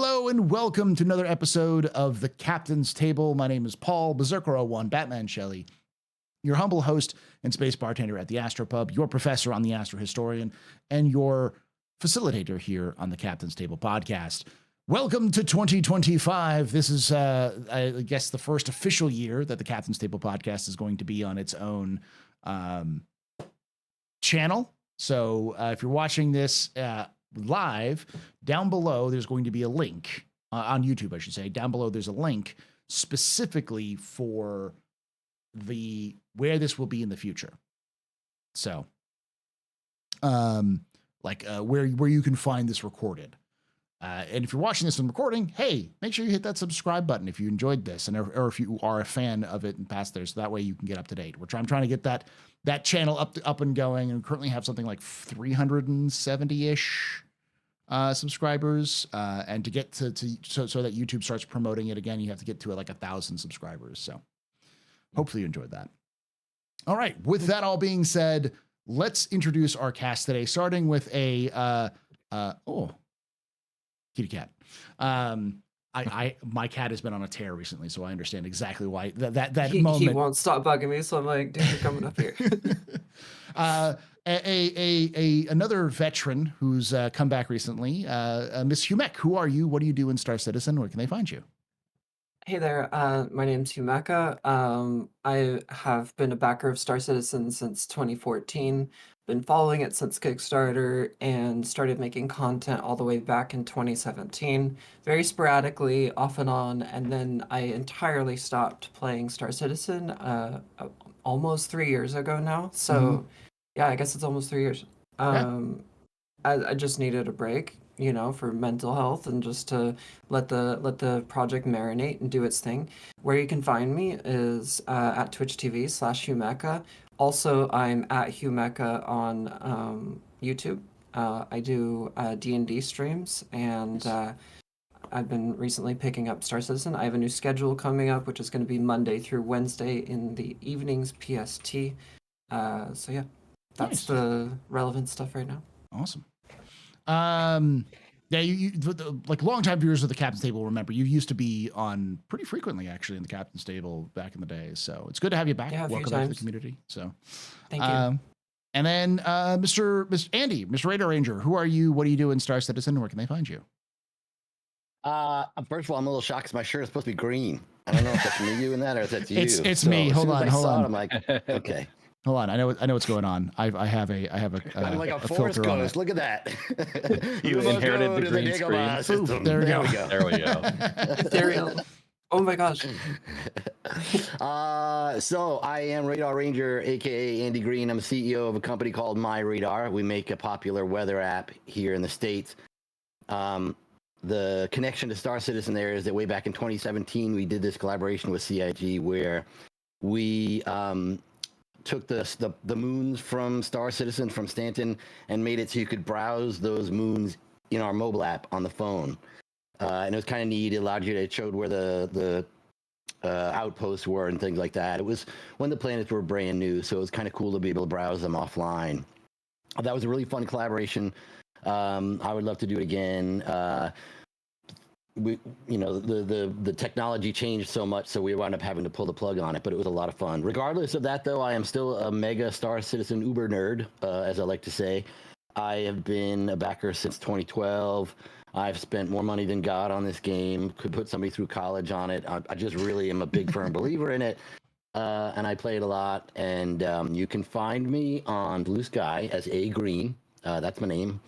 Hello and welcome to another episode of The Captain's Table. My name is Paul, Berserker01, Batman Shelley, your humble host and space bartender at the Astropub, your professor on the Astro Historian, and your facilitator here on the Captain's Table podcast. Welcome to 2025. This is, I guess, the first official year that the Captain's Table podcast is going to be on its own channel. So if you're watching this live, down below there's going to be a link on YouTube, I should say. Down below there's a link specifically for where this will be in the future. So, where you can find this recorded. And if you're watching this in recording, hey, make sure you hit that subscribe button if you enjoyed this, or if you are a fan of it and past there, so that way you can get up to date. I'm trying to get that channel up and going, and currently have something like 370-ish subscribers. And to get so that YouTube starts promoting it again, you have to get to like 1,000 subscribers. So hopefully you enjoyed that. All right. With that all being said, let's introduce our cast today, starting with a kitty cat. My cat has been on a tear recently, so I understand exactly why that moment. He won't stop bugging me, so I'm like, dude, you're coming up here. Another veteran who's come back recently, Miss Humek. Who are you? What do you do in Star Citizen? Where can they find you? Hey there, my name's MANCHACA. I have been a backer of Star Citizen since 2014, been following it since Kickstarter, and started making content all the way back in 2017, very sporadically, off and on, and then I entirely stopped playing Star Citizen almost 3 years ago now, so yeah, I guess it's almost 3 years. I just needed a break, for mental health, and just to let the project marinate and do its thing. Where you can find me is at Twitch TV/Humeca. Also, I'm at Humeca on YouTube. I do D&D streams, and I've been recently picking up Star Citizen. I have a new schedule coming up, which is going to be Monday through Wednesday in the evenings PST. So yeah, that's the relevant stuff right now. Awesome. Yeah, you like longtime viewers of the Captain's Table remember you used to be on pretty frequently, actually, in the Captain's Table back in the day. So it's good to have you back. Yeah, welcome back to the community. So thank you. And then Mr. Andy, Mr. Radar Ranger, who are you? What do you do in Star Citizen? Where can they find you? First of all, I'm a little shocked because my shirt is supposed to be green. I don't know if that's me doing that or if that's you. It's me. Hold on. I'm like, okay. Hold on, I know what's going on. I have a I'm like a forest ghost. Look at that. You inherited the green screen. Ooh, there we go. There we go. Ethereal. Oh my gosh. So I am Radar Ranger, aka Andy Green. I'm CEO of a company called MyRadar. We make a popular weather app here in the States. The connection to Star Citizen there is that way back in 2017, we did this collaboration with CIG where we took the moons from Star Citizen, from Stanton, and made it so you could browse those moons in our mobile app on the phone. And it was kind of neat. It allowed you to, it showed where the outposts were and things like that. It was when the planets were brand new, so it was kind of cool to be able to browse them offline. That was a really fun collaboration. I would love to do it again. The technology changed so much, so we wound up having to pull the plug on it, but it was a lot of fun. Regardless of that, though, I am still a mega Star Citizen uber nerd, as I like to say. I have been a backer since 2012. I've spent more money than God on this game, could put somebody through college on it. I just really am a big firm believer in it, and I play it a lot. And you can find me on Blue Sky as A Green. That's my name.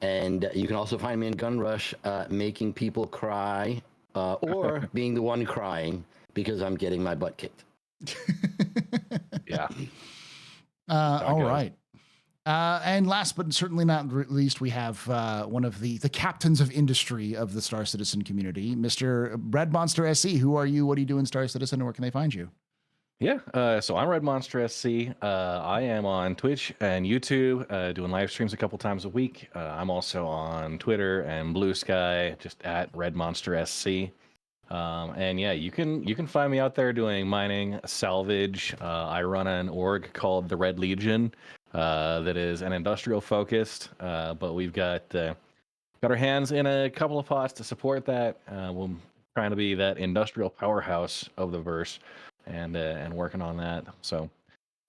And you can also find me in Gun Rush making people cry or being the one crying because I'm getting my butt kicked. Yeah. All right. And last but certainly not least, we have one of the captains of industry of the Star Citizen community, Mr. Red Monster SC. Who are you? What do you do in Star Citizen? And where can they find you? Yeah, so I'm Red Monster SC. I am on Twitch and YouTube, doing live streams a couple times a week. I'm also on Twitter and Blue Sky, just at Red Monster SC. And yeah, you can find me out there doing mining, salvage. I run an org called the Red Legion that is an industrial focused, but we've got got our hands in a couple of pots to support that. We're trying to be that industrial powerhouse of the verse, and working on that. So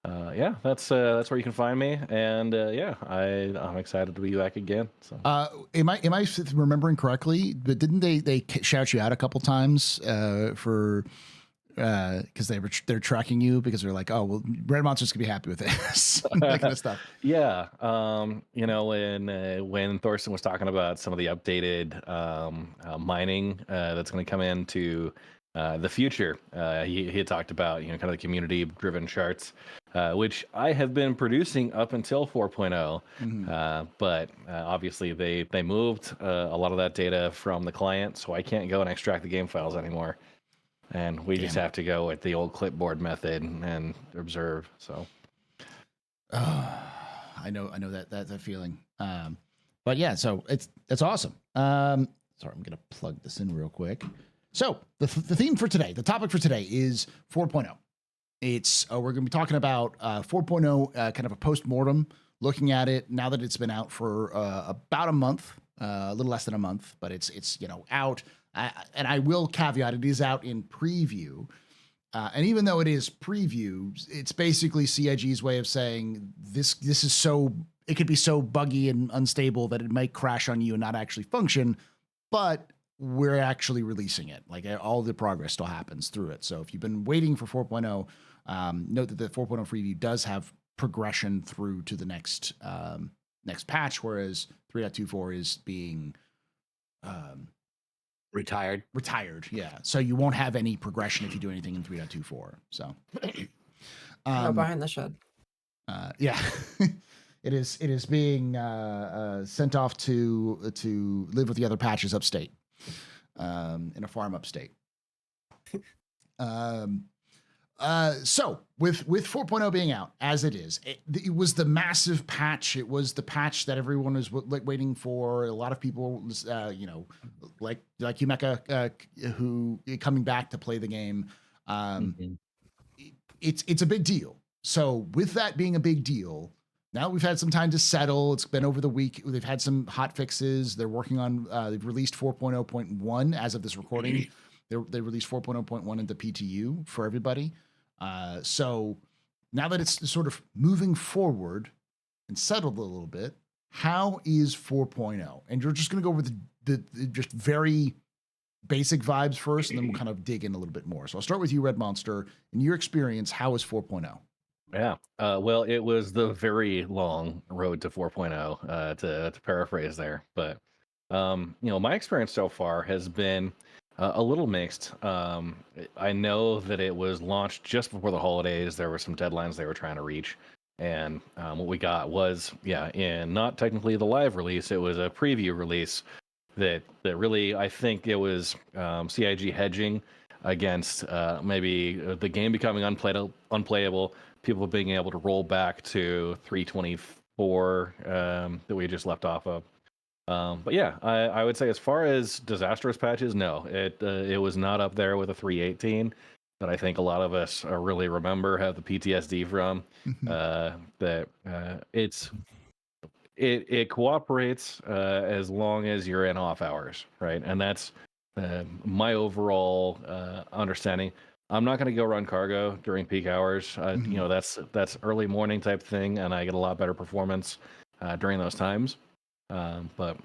yeah, that's where you can find me, and yeah, I'm excited to be back again. So am I remembering correctly? But didn't they shout you out a couple times for because they're tracking you because they're like, oh well, Red Monster's gonna be happy with this, that kind of stuff. Yeah, you know, when Thorsten was talking about some of the updated mining that's going to come into the future, he had talked about, you know, kind of the community-driven charts, which I have been producing up until 4.0, but obviously they moved a lot of that data from the client, so I can't go and extract the game files anymore, and we just have to go with the old clipboard method and observe. So. I know that feeling. But yeah, so it's awesome. Sorry, I'm gonna plug this in real quick. So the theme for today, the topic for today is 4.0. It's we're gonna be talking about 4.0, kind of a post-mortem, looking at it now that it's been out for about a month, a little less than a month, but it's you know out. And I will caveat, it is out in preview. And even though it is preview, it's basically CIG's way of saying this is so, it could be so buggy and unstable that it might crash on you and not actually function, but we're actually releasing it. Like all the progress still happens through it. So if you've been waiting for 4.0, note that the 4.0 preview does have progression through to the next patch, whereas 3.24 is being Retired. Yeah. So you won't have any progression if you do anything in 3.24. So No, behind the shed. Yeah. it is being sent off to live with the other patches upstate, in a farm upstate. So with 4.0 being out as it is, it was the massive patch. It was the patch that everyone was waiting for. A lot of people, you know, like you, Mecca, who coming back to play the game. It's a big deal. So with that being a big deal, now we've had some time to settle. It's been over the week. They've had some hot fixes. They're working on. They've released 4.0.1 as of this recording. They released 4.0.1 into PTU for everybody. So now that it's sort of moving forward and settled a little bit, how is 4.0? And you're just going to go over the just very basic vibes first, and then we'll kind of dig in a little bit more. So I'll start with you, Red Monster. In your experience, how is 4.0? Yeah. Well, it was the very long road to 4.0, to paraphrase there. But, you know, my experience so far has been a little mixed. I know that it was launched just before the holidays. There were some deadlines they were trying to reach. And what we got was, in not technically the live release, it was a preview release that really, I think it was CIG hedging against maybe the game becoming unplayable, people being able to roll back to 3.24 that we just left off of. But yeah, I would say as far as disastrous patches, no, it was not up there with a 3.18 that I think a lot of us really remember, have the PTSD from. That it cooperates as long as you're in off hours, right? And that's my overall understanding. I'm not going to go run cargo during peak hours. You know, that's early morning type thing, and I get a lot better performance during those times. But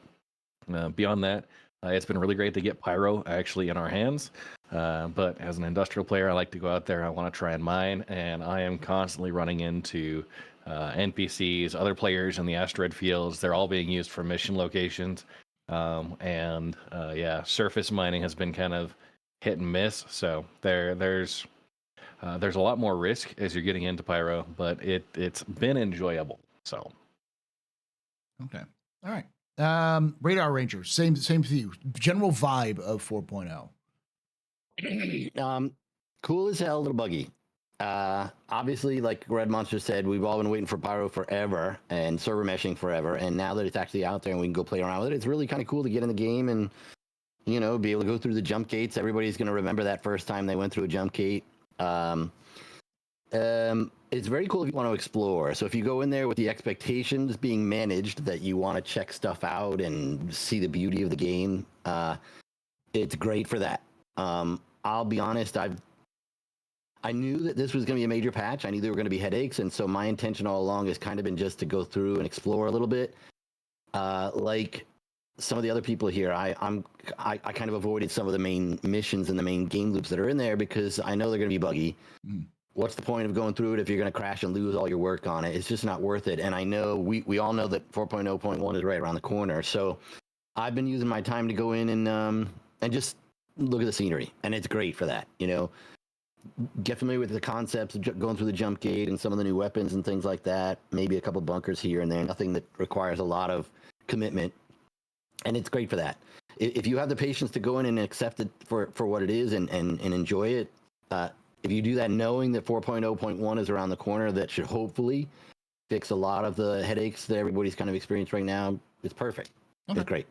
beyond that, it's been really great to get Pyro actually in our hands. But as an industrial player, I like to go out there. I want to try and mine, and I am constantly running into NPCs, other players in the asteroid fields. They're all being used for mission locations. And surface mining has been kind of hit and miss. So there's a lot more risk as you're getting into Pyro, but it's been enjoyable. So. Okay. All right. Radar Ranger, same for you. General vibe of 4.0. Cool as hell, little buggy. Obviously, like Red Monster said, we've all been waiting for Pyro forever and server meshing forever. And now that it's actually out there and we can go play around with it, it's really kind of cool to get in the game and, you know, be able to go through the jump gates. Everybody's going to remember that first time they went through a jump gate. And It's very cool if you want to explore. So if you go in there with the expectations being managed that you want to check stuff out and see the beauty of the game, it's great for that. I'll be honest, I knew that this was going to be a major patch. I knew there were going to be headaches, and so my intention all along has kind of been just to go through and explore a little bit. Like some of the other people here, I kind of avoided some of the main missions and the main game loops that are in there because I know they're going to be buggy. Mm. What's the point of going through it if you're going to crash and lose all your work on it? It's just not worth it. And I know we all know that 4.0.1 is right around the corner. So I've been using my time to go in and just look at the scenery, and it's great for that. You know, get familiar with the concepts of going through the jump gate and some of the new weapons and things like that. Maybe a couple bunkers here and there. Nothing that requires a lot of commitment, and it's great for that. If you have the patience to go in and accept it for what it is and enjoy it, if you do that knowing that 4.0.1 is around the corner, that should hopefully fix a lot of the headaches that everybody's kind of experienced right now. It's perfect. Okay. It's great.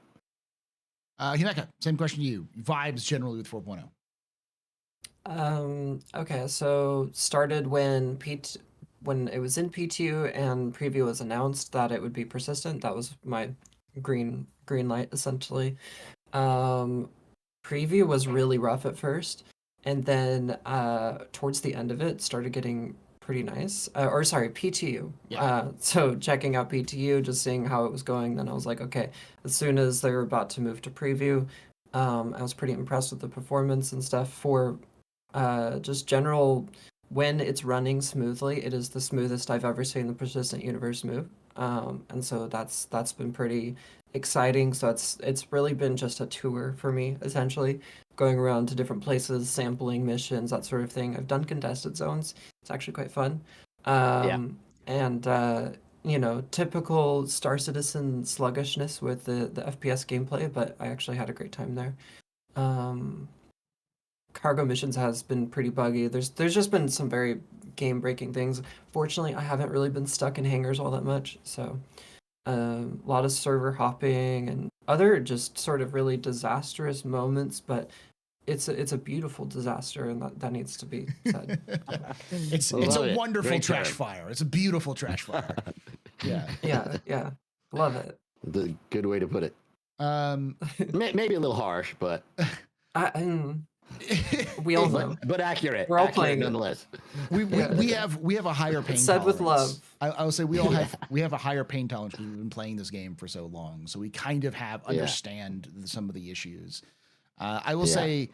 Himeka, same question to you. Vibes generally with 4.0. Okay, so started when it was in PTU and preview was announced that it would be persistent. That was my green light essentially. Preview was really rough at first, and then towards the end of it started getting pretty nice. PTU. Yeah. So checking out PTU, just seeing how it was going, then I was like, okay. As soon as they were about to move to preview, I was pretty impressed with the performance and stuff. For just general, when it's running smoothly, it is the smoothest I've ever seen the persistent universe move. And so that's been pretty exciting. So it's really been just a tour for me, essentially, going around to different places, sampling missions, that sort of thing. I've done contested zones. It's actually quite fun. And typical Star Citizen sluggishness with the FPS gameplay, but I actually had a great time there. Cargo missions has been pretty buggy. There's just been some very game-breaking things. Fortunately, I haven't really been stuck in hangars all that much, so a lot of server hopping and other just sort of really disastrous moments, but it's a beautiful disaster, and that needs to be said. It's a wonderful trash fire. It's a beautiful trash fire. Yeah. Love it. The good way to put it. Maybe a little harsh, but we all know, but accurate. We're all accurate playing nonetheless. We have a higher pain. It's said tolerance. with love. I will say we have a higher pain tolerance. We've been playing this game for so long, so we kind of understand some of the issues. I will say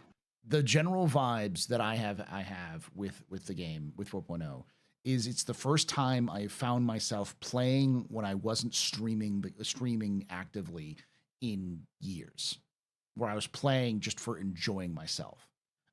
the general vibes that I have with the game with 4.0 is it's the first time I found myself playing when I wasn't streaming actively in years, where I was playing just for enjoying myself.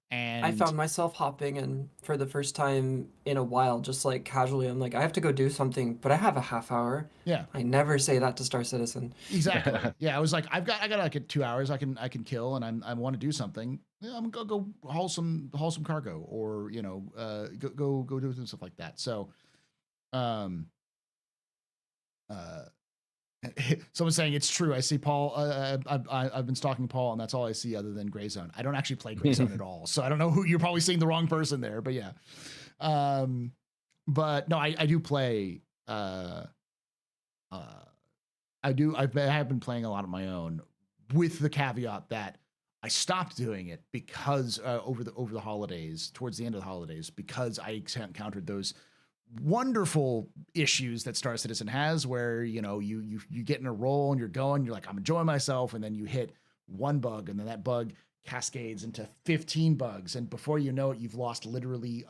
And I found myself hopping in for the first time in a while, just like casually. I'm like, I have to go do something, but I have a half hour. Yeah. I never say that to Star Citizen. Exactly. Yeah. I was like, I got like 2 hours I can kill, and I want to do something. Yeah, I'm gonna go haul some cargo, or go do some stuff like that. So, someone's saying it's true. I see Paul. I've been stalking Paul, and that's all I see other than Gray Zone. I don't actually play Gray Zone at all, so I don't know who. You're probably seeing the wrong person there, but yeah. But no, I do play. I have been playing a lot of my own, with the caveat that I stopped doing it because over the holidays, towards the end of the holidays, because I encountered those wonderful issues that Star Citizen has, where you get in a roll and you're like, I'm enjoying myself, and then you hit one bug, and then that bug cascades into 15 bugs, and before you know it, you've lost literally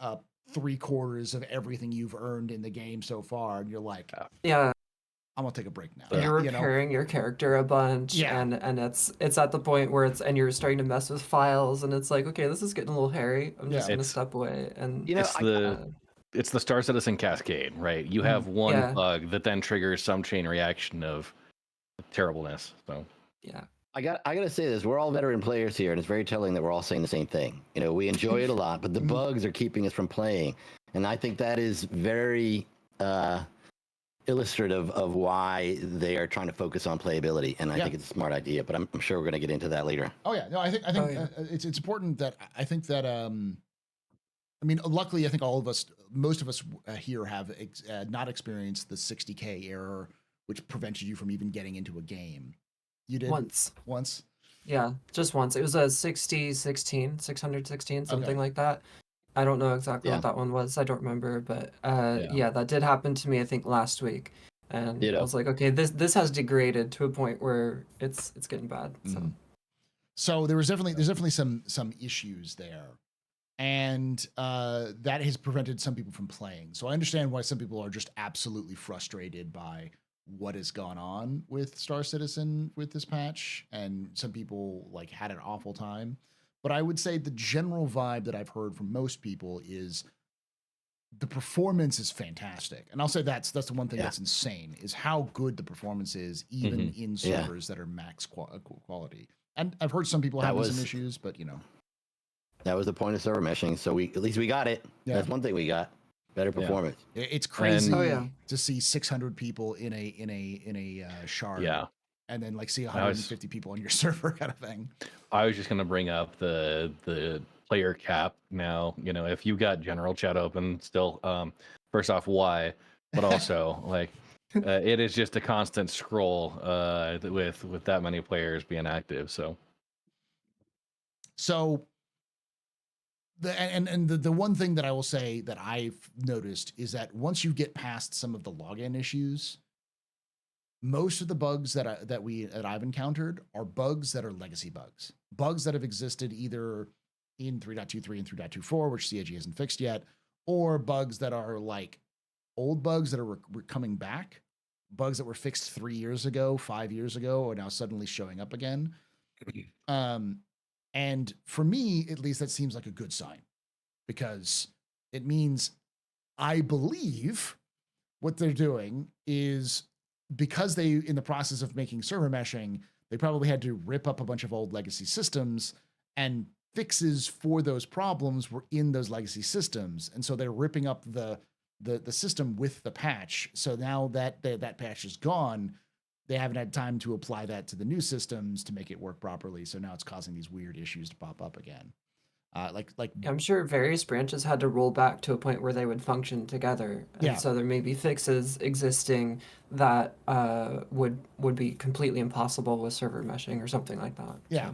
3/4 of everything you've earned in the game so far, and you're like, yeah, I'm gonna take a break now. You're repairing your character a bunch, and it's at the point where and you're starting to mess with files, and it's like, okay, this is getting a little hairy. I'm just gonna step away, and it's the Star Citizen cascade, right? You have one bug that then triggers some chain reaction of terribleness. So I gotta say this: we're all veteran players here, and it's very telling that we're all saying the same thing. We enjoy it a lot, but the bugs are keeping us from playing, and I think that is very illustrative of why they are trying to focus on playability, and I think it's a smart idea. But I'm sure we're going to get into that later. Oh yeah, no, I think it's important that I think that I mean, luckily, I think most of us here have not experienced the 60K error, which prevented you from even getting into a game. You did? Once. Once? Yeah, just once. It was a 616, 616, something Okay. like that. I don't know exactly Yeah. what that one was. I don't remember, but Yeah. yeah, that did happen to me, I think, last week. And I Ditto. was like, okay, this has degraded to a point where it's getting bad. So Mhm. So there's definitely some issues there. And that has prevented some people from playing. So I understand why some people are just absolutely frustrated by what has gone on with Star Citizen with this patch, and some people like had an awful time. But I would say the general vibe that I've heard from most people is the performance is fantastic. And I'll say that's the one thing Yeah. that's insane is how good the performance is, even in Yeah. servers that are max quality. And I've heard some people That having some was- issues, but you know. That was the point of server meshing. So at least we got it. Yeah. That's one thing we got. Better performance. It's crazy Oh, yeah. to see 600 people in a shard, Yeah. and then like see was- 150 people on your server kind of thing. I was just gonna bring up the player cap now. You know, if you got general chat open still, first off, why? But also, like, it is just a constant scroll with that many players being active. So So the one thing that I will say that I've noticed is that once you get past some of the login issues, most of the bugs that I've encountered are bugs that are legacy bugs that have existed either in 3.23 and 3.24, which CIG hasn't fixed yet, or bugs that are like old bugs that are coming back, bugs that were fixed 3 years ago, 5 years ago, are now suddenly showing up again. And for me, at least, that seems like a good sign, because it means I believe what they're doing is, because they, in the process of making server meshing, they probably had to rip up a bunch of old legacy systems, and fixes for those problems were in those legacy systems. And so they're ripping up the system with the patch. So now that that patch is gone, they haven't had time to apply that to the new systems to make it work properly. So now it's causing these weird issues to pop up again. Like I'm sure various branches had to roll back to a point where they would function together. And Yeah. so there may be fixes existing that would be completely impossible with server meshing or something like that. Yeah.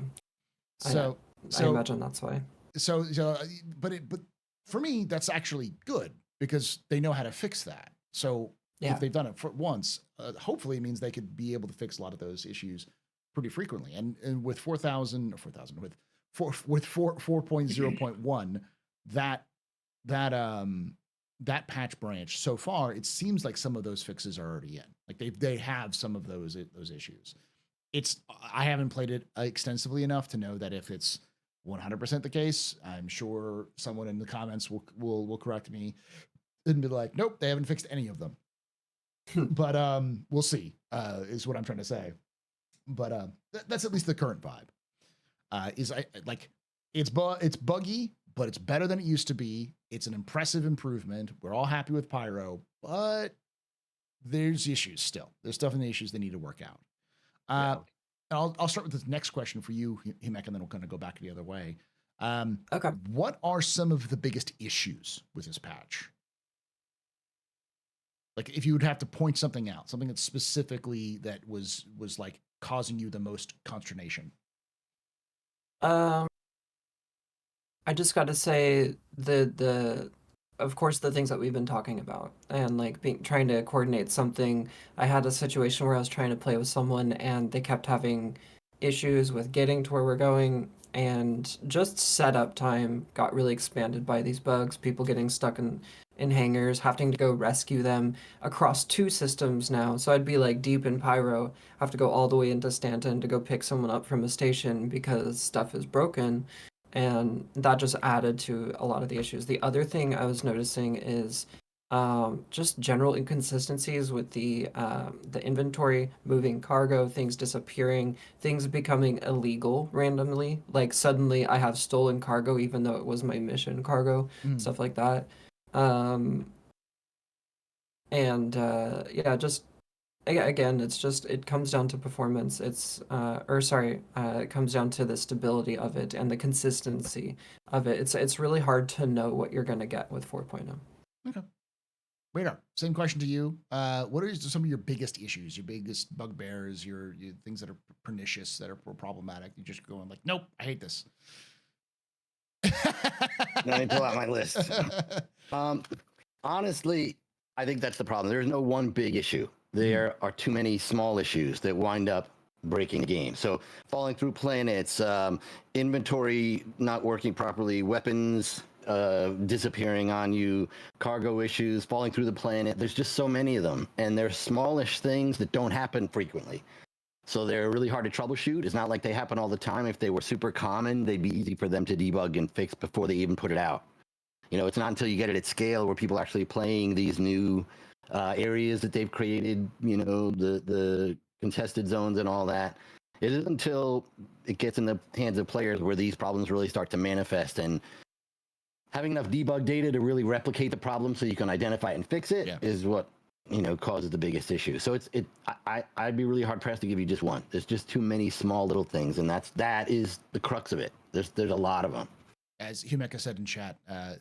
So I imagine that's why. But for me, that's actually good, because they know how to fix that. So Yeah. if they've done it for once, hopefully it means they could be able to fix a lot of those issues pretty frequently. And with 4,000 or 4,000 with 4.0.1, that patch branch so far, it seems like some of those fixes are already in. Like they have some of those issues. I haven't played it extensively enough to know that if it's 100% the case. I'm sure someone in the comments will correct me and be like, nope, they haven't fixed any of them. But we'll see, is what I'm trying to say. But that's at least the current vibe. It's buggy, but it's better than it used to be. It's an impressive improvement. We're all happy with Pyro, but there's issues still. There's definitely issues they need to work out. I'll start with the next question for you, Himek, and then we'll kind of go back the other way. Okay. What are some of the biggest issues with this patch? Like, if you would have to point something out, something that specifically that was like causing you the most consternation. I just got to say of course, the things that we've been talking about, and like trying to coordinate something. I had a situation where I was trying to play with someone and they kept having issues with getting to where we're going, and just setup time got really expanded by these bugs, people getting stuck in hangars, having to go rescue them across 2 systems now. So I'd be like deep in Pyro, have to go all the way into Stanton to go pick someone up from a station because stuff is broken. And that just added to a lot of the issues. The other thing I was noticing is just general inconsistencies with the inventory, moving cargo, things disappearing, things becoming illegal randomly. Like suddenly I have stolen cargo even though it was my mission cargo, stuff like that. And yeah, just Again, it's just it comes down to performance. It comes down to the stability of it and the consistency of it. It's really hard to know what you're gonna get with 4.0. Okay. Radar, same question to you. What are some of your biggest issues, your biggest bugbears, your things that are pernicious, that are problematic? You're just going like, nope, I hate this. Let me pull out my list. Honestly, I think that's the problem. There's no one big issue. There are too many small issues that wind up breaking the game. So falling through planets, inventory not working properly, weapons disappearing on you, cargo issues, falling through the planet. There's just so many of them. And they're smallish things that don't happen frequently. So they're really hard to troubleshoot. It's not like they happen all the time. If they were super common, they'd be easy for them to debug and fix before they even put it out. You know, it's not until you get it at scale where people are actually playing these new areas that they've created, you know, the contested zones and all that. It isn't until it gets in the hands of players where these problems really start to manifest, and having enough debug data to really replicate the problem so you can identify it and fix it is what, you know, causes the biggest issue. So I'd be really hard pressed to give you just one. There's just too many small little things, and that is the crux of it. There's a lot of them. As Humeka said in chat,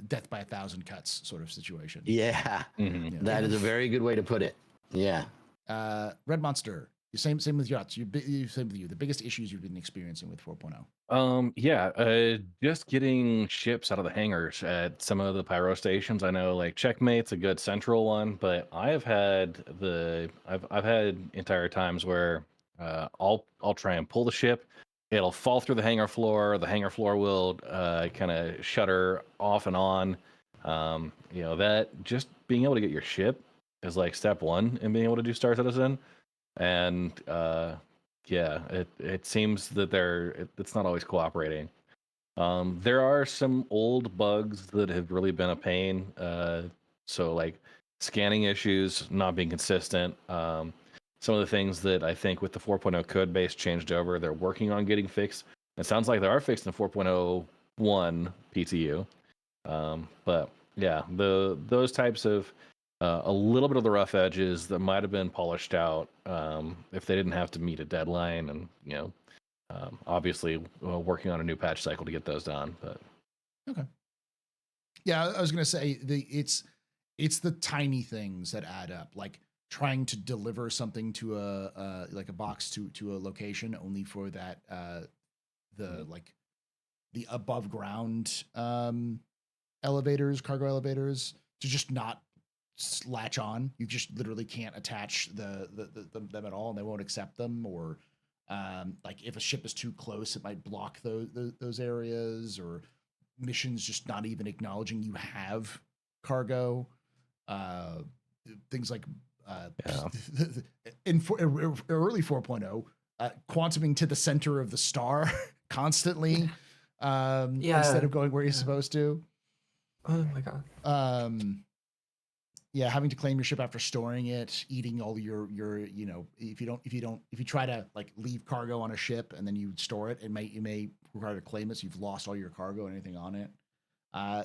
death by 1,000 cuts sort of situation. Yeah, that is a very good way to put it. Yeah. Red Monster, same with yachts. Same with you. The biggest issues you've been experiencing with 4.0. Just getting ships out of the hangars at some of the pyro stations. I know like Checkmate's a good central one, but I've had entire times where I'll try and pull the ship. It'll fall through the hangar floor. The hangar floor will kind of shutter off and on. You know, that just being able to get your ship is like step one in being able to do Star Citizen. And it seems that it's not always cooperating. There are some old bugs that have really been a pain. So like scanning issues, not being consistent. Some of the things that I think with the 4.0 code base changed over, they're working on getting fixed. It sounds like they are fixed in 4.01 PTU. But yeah, those types of a little bit of the rough edges that might have been polished out if they didn't have to meet a deadline, and you know, obviously working on a new patch cycle to get those done. But okay, yeah, I was gonna say it's the tiny things that add up, like trying to deliver something to a box to a location only for that the above ground elevators, cargo elevators, to just not latch on. You just literally can't attach them at all, and they won't accept them. Or like if a ship is too close, it might block those areas, or missions just not even acknowledging you have cargo. Things like in early 4.0, quantuming to the center of the star constantly, instead of going where you're supposed to. Oh my god. Having to claim your ship after storing it, eating all your you know, if you try to like leave cargo on a ship and then you store it, you may require to claim it, so you've lost all your cargo and anything on it.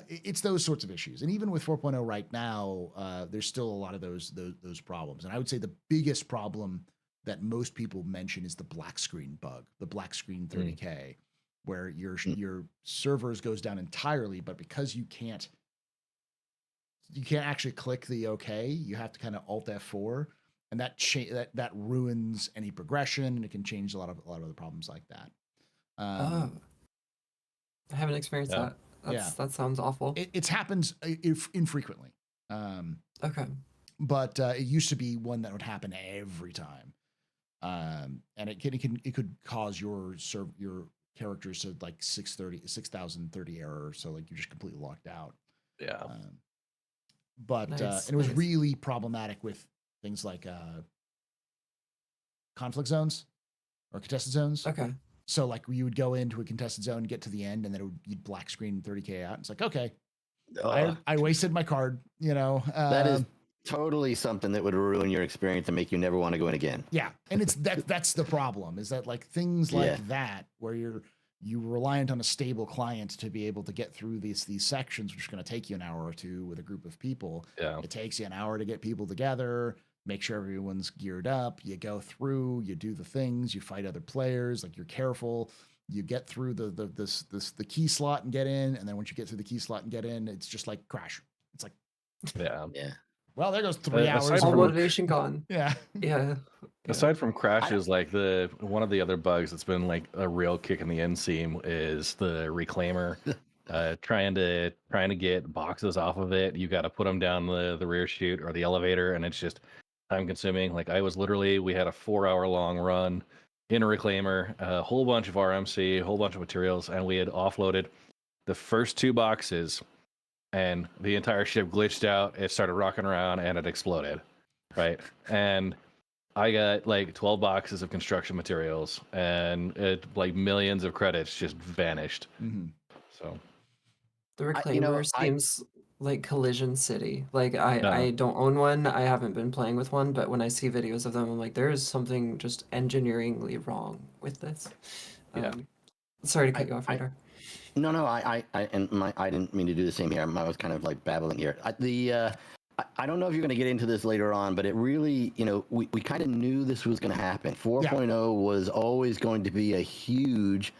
It's those sorts of issues. And even with 4.0 right now, there's still a lot of those problems. And I would say the biggest problem that most people mention is the black screen bug, the black screen 30K, where your servers goes down entirely, but because you can't actually click the OK, you have to kind of Alt F4, and that ruins any progression, and it can change a lot of other problems like that. I haven't experienced that. That sounds awful. It happens infrequently. Okay. But it used to be one that would happen every time. And it could cause your characters to like 6030 error, so like you're just completely locked out. Yeah. And it was really problematic with things like conflict zones or contested zones. Okay. So like you would go into a contested zone, get to the end, and then you'd black screen 30K out. It's like, okay, I wasted my card, you know. That is totally something that would ruin your experience and make you never want to go in again. Yeah, and that's the problem, is that like things like that, where you're reliant on a stable client to be able to get through these sections, which are going to take you an hour or two with a group of people. Yeah. It takes you an hour to get people together. make sure everyone's geared up. You go through, you do the things, you fight other players, like you're careful. You get through the key slot and get in, and then once you get through the key slot and get in, it's just like crash. It's like, Yeah. well, there goes 3 hours aside of All from- work. motivation gone. Yeah. Yeah. Aside from crashes, like one of the other bugs that's been like a real kick in the inseam is the reclaimer. Trying to get boxes off of it, you got to put them down the rear chute or the elevator, and it's just time consuming. Like we had a 4-hour long run in a reclaimer, a whole bunch of RMC, a whole bunch of materials, and we had offloaded the first 2 boxes, and the entire ship glitched out. It started rocking around, and it exploded. Right, and I got like 12 boxes of construction materials, and like millions of credits just vanished. Mm-hmm. So The reclaimer seems like Collision City. Like I don't own one. I haven't been playing with one, but when I see videos of them, I'm like, there is something just engineeringly wrong with this. Yeah. Sorry to cut you off, Radar. No, I didn't mean to do the same here. I was kind of like babbling here. I don't know if you're going to get into this later on, but it really, we kind of knew this was going to happen. 4.0 was always going to be a huge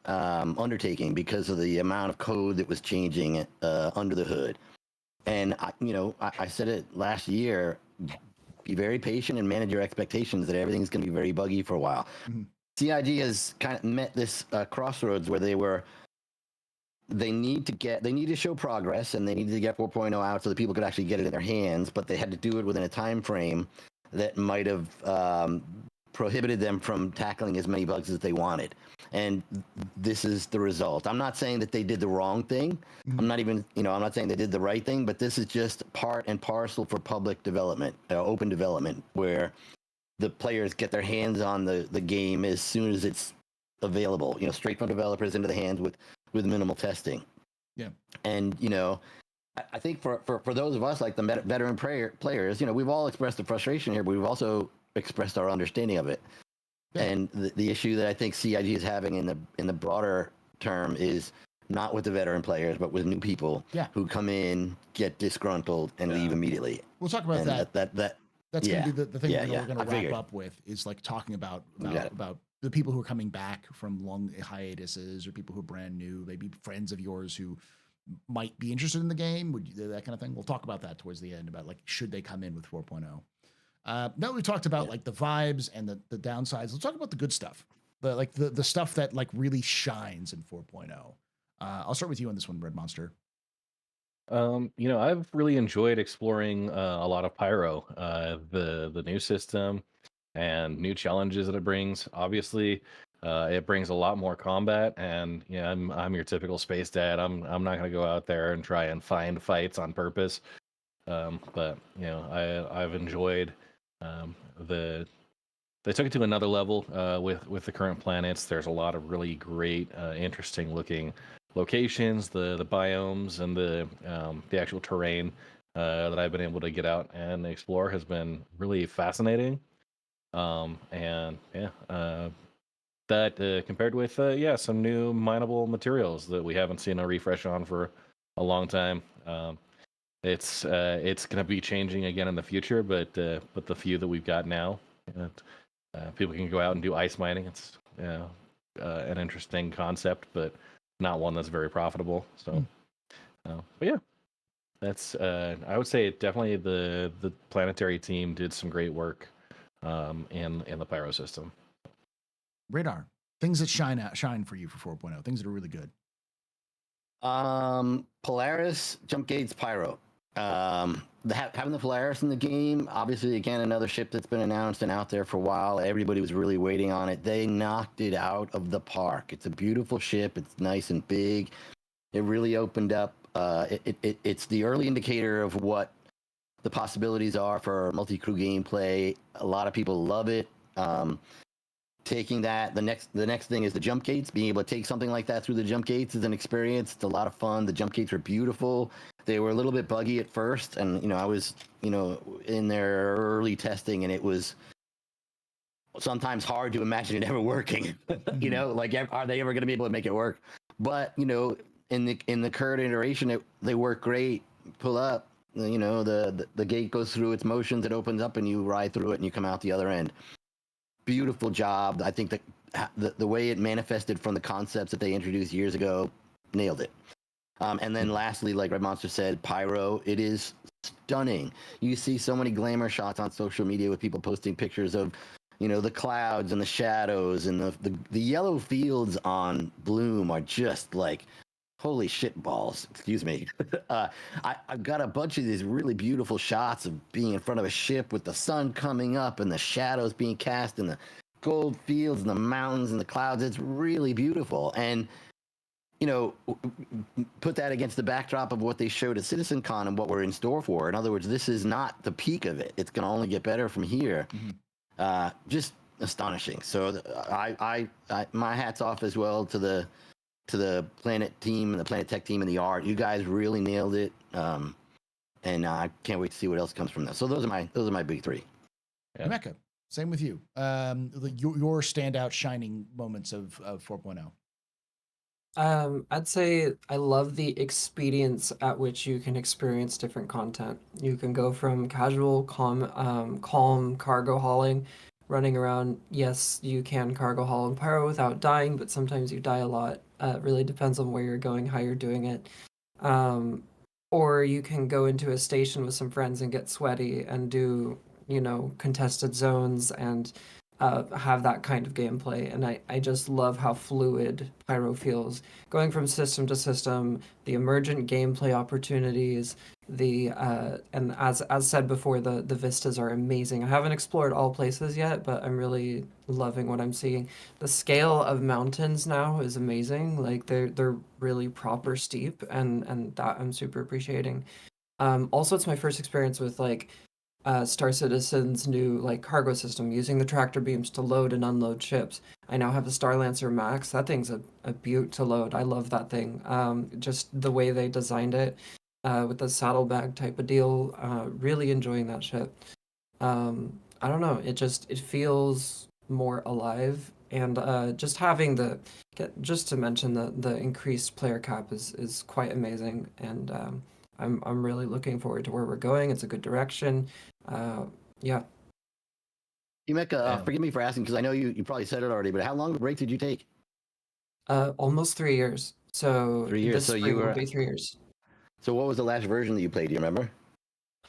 undertaking because of the amount of code that was changing under the hood. And I said it last year, be very patient and manage your expectations that everything's going to be very buggy for a while. Mm-hmm. CIG has kind of met this crossroads where they need to show progress, and they needed to get 4.0 out so that people could actually get it in their hands, but they had to do it within a time frame that might have prohibited them from tackling as many bugs as they wanted. And this is the result. I'm not saying that they did the wrong thing. Mm-hmm. I'm not saying they did the right thing, but this is just part and parcel for public development, open development, where the players get their hands on the game as soon as it's available, straight from developers into the hands with minimal testing. Yeah. And, I think for those of us like the veteran players, we've all expressed the frustration here, but we've also expressed our understanding of it. Yeah. And the issue that I think CIG is having in the broader term is not with the veteran players, but with new people who come in, get disgruntled, and leave immediately. We'll talk about that. That's going to be the thing we're going to wrap up with, is like talking about the people who are coming back from long hiatuses, or people who are brand new, maybe friends of yours who might be interested in the game, that kind of thing. We'll talk about that towards the end, about like, should they come in with 4.0. Now we've talked about like the vibes and the downsides. Let's talk about the good stuff, the stuff that like really shines in 4.0. I'll start with you on this one, Red Monster. I've really enjoyed exploring a lot of Pyro, the new system and new challenges that it brings. Obviously, it brings a lot more combat, and I'm your typical space dad. I'm not going to go out there and try and find fights on purpose. But I've enjoyed they took it to another level with the current planets. There's a lot of really great, interesting looking locations, the biomes, and the actual terrain that I've been able to get out and explore has been really fascinating. That compared with some new mineable materials that we haven't seen a refresh on for a long time. It's going to be changing again in the future, but the few that we've got now, people can go out and do ice mining. It's an interesting concept, but not one that's very profitable. So, but yeah, that's I would say definitely the planetary team did some great work in the Pyro system. Radar, things that shine for you for 4.0, things that are really good. Polaris, Jump Gates, Pyro. Having the Polaris in the game, obviously, again, another ship that's been announced and out there for a while. Everybody was really waiting on it. They knocked it out of the park. It's a beautiful ship. It's nice and big. It really opened up. It's the early indicator of what the possibilities are for multi-crew gameplay. A lot of people love it. Taking that, the next thing is the jump gates. Being able to take something like that through the jump gates is an experience. It's a lot of fun. The jump gates were beautiful. They were a little bit buggy at first, and I was in their early testing, and it was sometimes hard to imagine it ever working. Like, are they ever going to be able to make it work? But in the current iteration, they work great. Pull up, You know, the gate goes through its motions, it opens up, and you ride through it, and you come out the other end. Beautiful job. I think that the way it manifested from the concepts that they introduced years ago, nailed it. And then lastly, like Red Monster said, pyro, it is stunning. You see so many glamour shots on social media with people posting pictures of, you know, the clouds and the shadows, and the yellow fields on Bloom are just like, holy shit balls, excuse me. I've got a bunch of these really beautiful shots of being in front of a ship with the sun coming up and the shadows being cast and the gold fields and the mountains and the clouds. It's really beautiful. And, you know, put that against the backdrop of what they showed at CitizenCon and what we're in store for. In other words, this is not the peak of it. It's going to only get better from here. Just astonishing. So I my hat's off as well to the Planet team and the Planet Tech team and the art. You guys really nailed it, and I can't wait to see what else comes from that. So those are my big three. Yeah. Mecca, same with you. Your standout shining moments of 4.0. I'd say I love the expedience at which you can experience different content. You can go from casual, calm cargo hauling, running around. Yes, you can cargo haul in Pyro without dying, but sometimes you die a lot. It really depends on where you're going, how you're doing it. Or you can go into a station with some friends and get sweaty and do, you know, contested zones and have that kind of gameplay. And I just love how fluid Pyro feels. Going from system to system, the emergent gameplay opportunities, and as said before, the vistas are amazing. I haven't explored all places yet, but I'm really loving what I'm seeing. The scale of mountains now is amazing. Like they're really proper steep, and that I'm super appreciating. Also, it's my first experience with like Star Citizen's new like cargo system, using the tractor beams to load and unload ships. I now have the Star Lancer Max. That thing's a beaut to load. I love that thing. Just the way they designed it with the saddlebag type of deal. Really enjoying that ship. I don't know. It feels more alive, and just having just to mention the increased player cap is quite amazing, and I'm really looking forward to where we're going. It's a good direction. Yeah. Emeka, forgive me for asking, because I know you probably said it already, but how long of a break did you take? Almost 3 years. So 3 years. this So spring will be 3 years. So what was the last version that you played? Do you remember?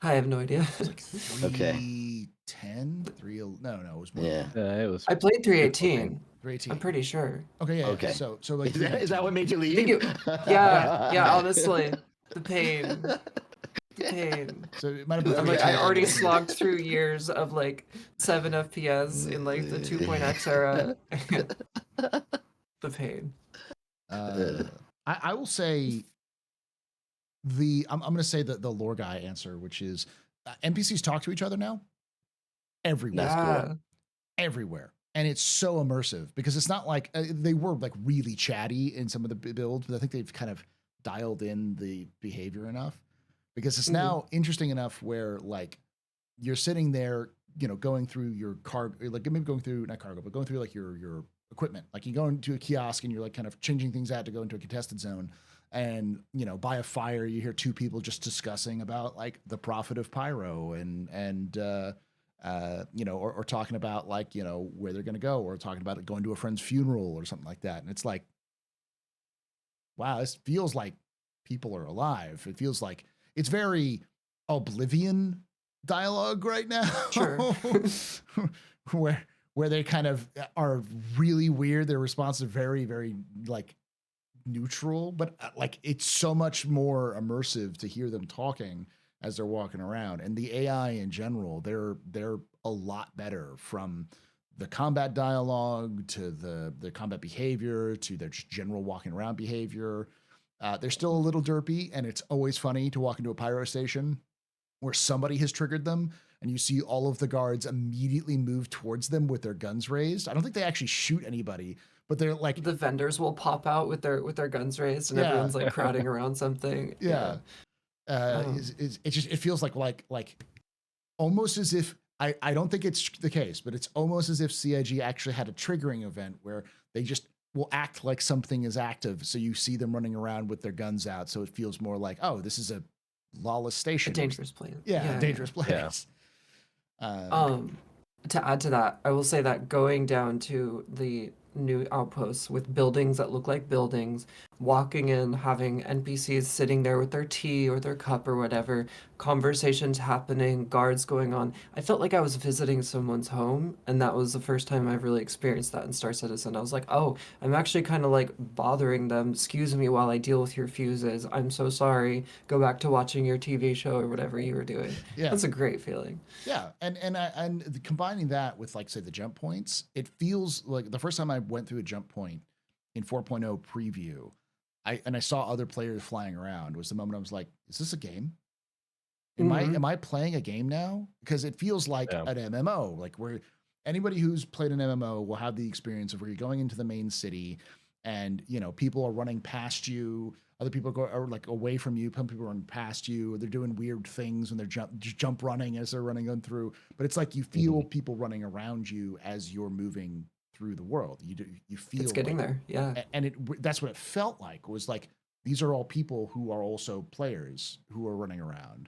I have no idea. It was like 310, 3. No, it was more. Yeah. It was. I played 318. 318. I'm pretty sure. Okay, yeah. Okay. So like Is that what made you I leave? think yeah, honestly. The pain. The pain. So it might have been. I'm like, I already 310. slogged through years of like 7 FPS in like the 2.x era. The pain. I will say I'm going to say the lore guy answer, which is NPCs talk to each other now everywhere. Yeah. Everywhere. And it's so immersive because it's not like they were like really chatty in some of the builds, but I think they've kind of dialed in the behavior enough because it's now interesting enough where like you're sitting there, you know, going through your cargo, like maybe going through, not cargo, but going through like your equipment. Like you go into a kiosk and you're like kind of changing things out to go into a contested zone. And, you know, by a fire, you hear two people just discussing about like the profit of pyro and you know, or talking about like, you know, where they're going to go, or talking about going to a friend's funeral or something like that. And it's like, wow, this feels like people are alive. It feels like it's very Oblivion dialogue right now. Sure. where they kind of are really weird. Their responses are very, very like neutral, but like it's so much more immersive to hear them talking as they're walking around. And the AI in general, they're a lot better, from the combat dialogue to the combat behavior to their just general walking around behavior. They're still a little derpy, and it's always funny to walk into a pyro station where somebody has triggered them and you see all of the guards immediately move towards them with their guns raised. I don't think they actually shoot anybody, but they're like, The vendors will pop out with their guns raised, and everyone's like crowding around something. Yeah. It feels like almost as if I don't think it's the case, but it's almost as if CIG actually had a triggering event where they just will act like something is active. So you see them running around with their guns out. So it feels more like, oh, this is a lawless A station. dangerous place. Yeah, dangerous Yeah. place. To add to that, I will say that going down to the new outposts with buildings that look like buildings, walking in, having NPCs sitting there with their tea or their cup or whatever, conversations happening, guards going on. I felt like I was visiting someone's home, and that was the first time I've really experienced that in Star Citizen. I was like, oh, I'm actually kind of like bothering them. Excuse me while I deal with your fuses. I'm so sorry. Go back to watching your TV show or whatever you were doing. Yeah. That's a great feeling. Yeah, and combining that with like say the jump points, it feels like the first time I went through a jump point in 4.0 preview, I saw other players flying around was the moment I was like, is this a game? Am I playing a game now? Because it feels like an MMO, like where anybody who's played an MMO will have the experience of where you're going into the main city and people are running past you, other people are like away from you, some people are running past you, or they're doing weird things when they're jump running as they're running on through. But it's like you feel people running around you as you're moving through the world. You feel it's getting like, there, yeah. And that's what it felt like. Was like these are all people who are also players who are running around.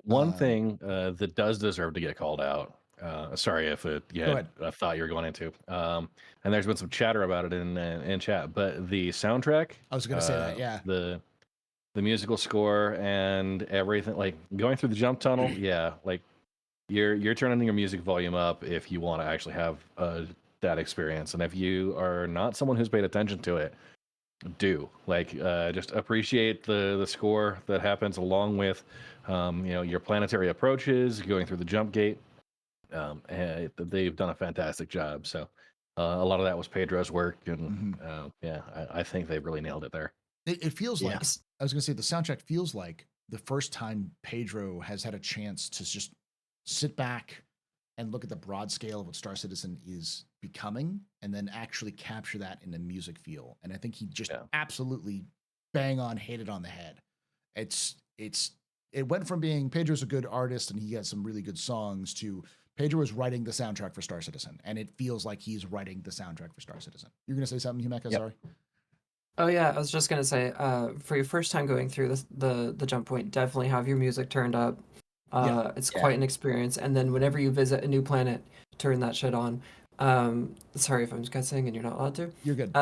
One thing that does deserve to get called out. Sorry if you had a thought you were going into. And there's been some chatter about it in chat, but the soundtrack. I was going to say that, yeah. The musical score and everything, like going through the jump tunnel. Yeah, like you're turning your music volume up if you want to actually have that experience, and if you are not someone who's paid attention to it, just appreciate the score that happens along with your planetary approaches, going through the jump gate. And they've done a fantastic job. So a lot of that was Pedro's work, and I think they really nailed it there. It feels like, I was going to say, the soundtrack feels like the first time Pedro has had a chance to just sit back and look at the broad scale of what Star Citizen is becoming, and then actually capture that in the music feel. And I think he just absolutely bang on hit it on the head. It went from being Pedro's a good artist and he has some really good songs to Pedro is writing the soundtrack for Star Citizen, and it feels like he's writing the soundtrack for Star Citizen. You're going to say something, Himeka? Sorry. Oh yeah, I was just gonna say, for your first time going through the jump point, definitely have your music turned up. It's quite an experience. And then whenever you visit a new planet, turn that shit on. Sorry if I'm guessing and you're not allowed to. You're good.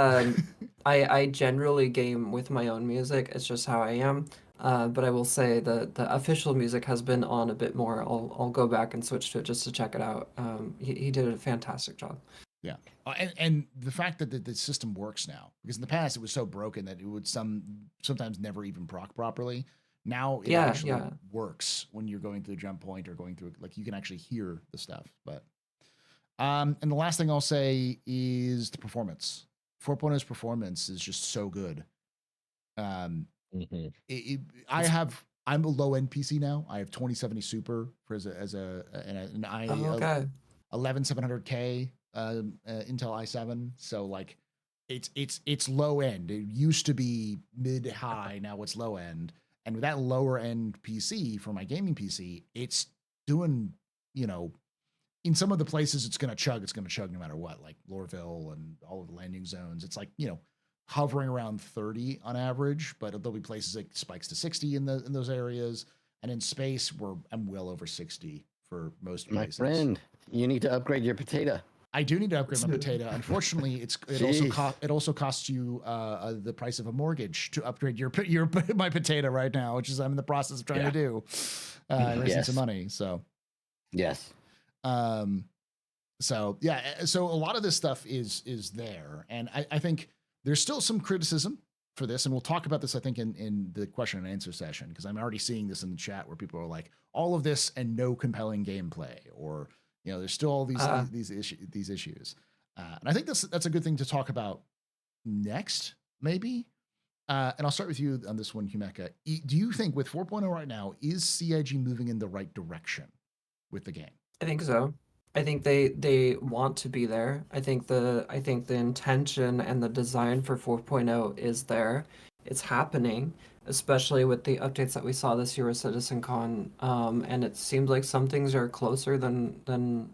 I generally game with my own music. It's just how I am. But I will say the official music has been on a bit more. I'll go back and switch to it just to check it out. He did a fantastic job. Yeah. And the fact that the system works now, because in the past it was so broken that it would sometimes never even proc properly. Now it actually works when you're going through a jump point or going through, like, you can actually hear the stuff. But and the last thing I'll say is the performance. 4.0's performance is just so good. I'm a low end PC now. I have 2070 Super an 11700K Intel i7. So like it's low end. It used to be mid high, now it's low end. And with that lower end PC for my gaming PC, it's doing, in some of the places it's going to chug no matter what, like Lorville and all of the landing zones. It's like, hovering around 30 on average, but there'll be places it spikes to 60 in those areas. And in space, I'm well over 60 for most places. My friend, you need to upgrade your potato. I do need to upgrade my potato. Unfortunately, it also costs you the price of a mortgage to upgrade my potato right now, which is I'm in the process of trying to do, raising some money. So yes. So a lot of this stuff is there, and I think there's still some criticism for this, and we'll talk about this, I think, in the question and answer session, because I'm already seeing this in the chat where people are like, all of this and no compelling gameplay, or there's still all these issues, and I think that's a good thing to talk about next, maybe. And I'll start with you on this one, Himeka. Do you think with 4.0 right now, is CIG moving in the right direction with the game? I think so. I think they want to be there. I think the intention and the design for 4.0 is there. It's happening, especially with the updates that we saw this year with CitizenCon. And it seems like some things are closer than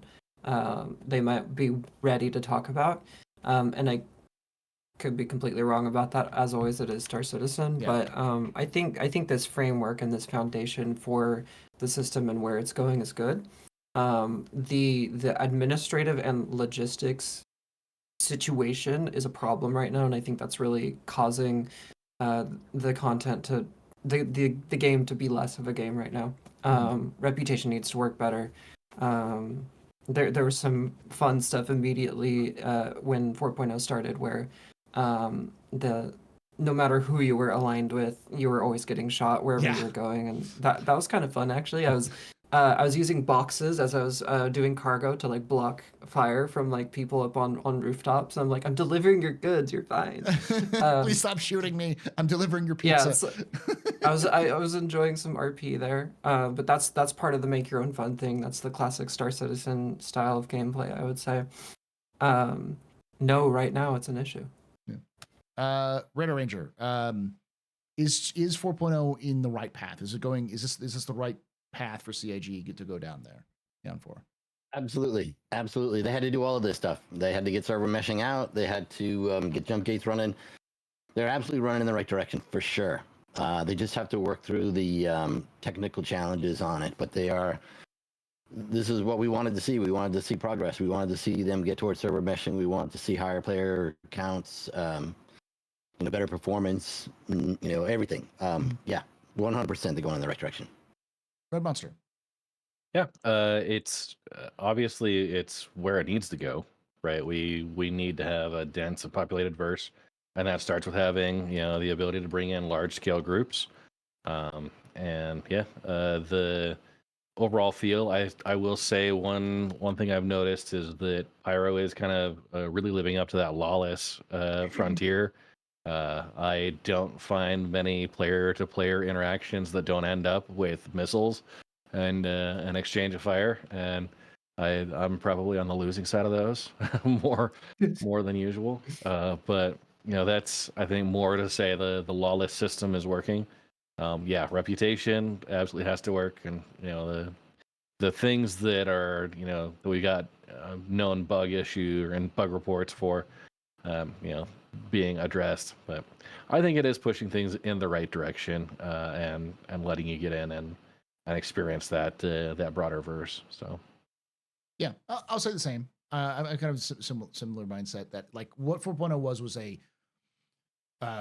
they might be ready to talk about. And could be completely wrong about that. As always, it is Star Citizen, Yeah. but I think this framework and this foundation for the system and where it's going is good. The administrative and logistics situation is a problem right now, and I think that's really causing the content to the game to be less of a game right now. Reputation needs to work better. There was some fun stuff immediately when 4.0 started, where the no matter who you were aligned with, you were always getting shot wherever you were going, and that was kind of fun actually. I was using boxes as I was doing cargo to like block fire from like people up on rooftops. I'm like, I'm delivering your goods. You're fine. Please stop shooting me. I'm delivering your pizza. Yeah, so I was enjoying some RP there, but that's part of the make your own fun thing. That's the classic Star Citizen style of gameplay, I would say. No, right now it's an issue. Radar Ranger, is 4.0 in the right path? Is this the right path for CIG to go down for? Absolutely. They had to do all of this stuff. They had to get server meshing out. They had to get jump gates running. They're absolutely running in the right direction for sure. They just have to work through the technical challenges on it. But this is what we wanted to see. We wanted to see progress. We wanted to see them get towards server meshing. We wanted to see higher player counts, better performance, everything. Yeah, 100% they're going in the right direction. Red Monster. Yeah, it's obviously it's where it needs to go, right? We need to have a dense and populated verse, and that starts with having the ability to bring in large scale groups, the overall feel. I will say one thing I've noticed is that Pyro is kind of really living up to that lawless frontier. I don't find many player-to-player interactions that don't end up with missiles and an exchange of fire, and I'm probably on the losing side of those more than usual. But that's, I think, more to say the lawless system is working. Reputation absolutely has to work, and the things that are that we got known bug issue and bug reports for being addressed. But I think it is pushing things in the right direction, and letting you get in and experience that broader verse. So yeah, I'll say the same. I'm kind of similar mindset that like what 4.0